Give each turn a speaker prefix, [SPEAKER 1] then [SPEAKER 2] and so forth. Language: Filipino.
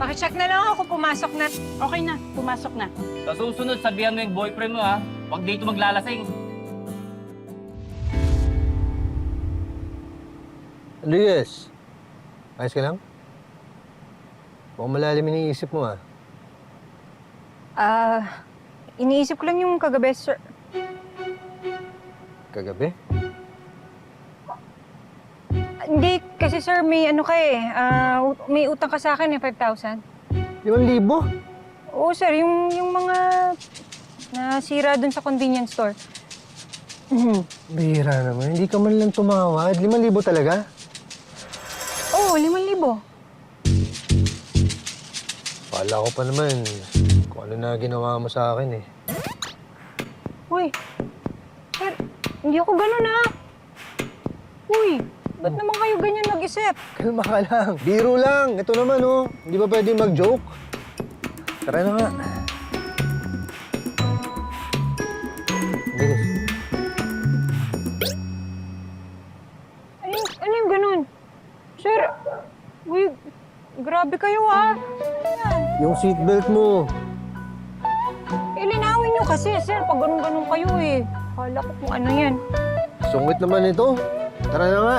[SPEAKER 1] Pakicheck na lang ako kung pumasok na.
[SPEAKER 2] Okay na, pumasok na.
[SPEAKER 3] Sa susunod, sabihan mo yung boyfriend mo, ha? Huwag dito maglalasing.
[SPEAKER 4] Rodriguez, ayos ka lang? Mukhang malalim iniisip mo, ah.
[SPEAKER 1] Iniisip ko lang yung kagabi, sir.
[SPEAKER 4] Kagabi?
[SPEAKER 1] Hindi, kasi sir, may ano ka eh. May utang ka sa akin eh, 5,000.
[SPEAKER 4] 5,000?
[SPEAKER 1] Oo, sir, yung mga nasira dun sa convenience store.
[SPEAKER 4] Bihira naman. Hindi ka man lang tumawad. 5,000 talaga?
[SPEAKER 1] Oo, 5,000.
[SPEAKER 4] Kala ko pa naman kung ano na ginawa mo sa akin, eh.
[SPEAKER 1] Uy, sir, hindi ako ganun ah. Uy, ba't naman kayo ganyan mag-isip?
[SPEAKER 4] Kalma ka lang. Biro lang. Ito naman, oh. Hindi ba pwedeng mag-joke? Tara na nga. Rodriguez.
[SPEAKER 1] Ano yung ganun? Sir, uy, grabe kayo ah. Ano yan?
[SPEAKER 4] Yung seatbelt mo.
[SPEAKER 1] Ilinawin nyo kasi, sir, pag ganun-ganun kayo eh. Kala ko kung ano yan.
[SPEAKER 4] Sungit naman ito. Tara na nga.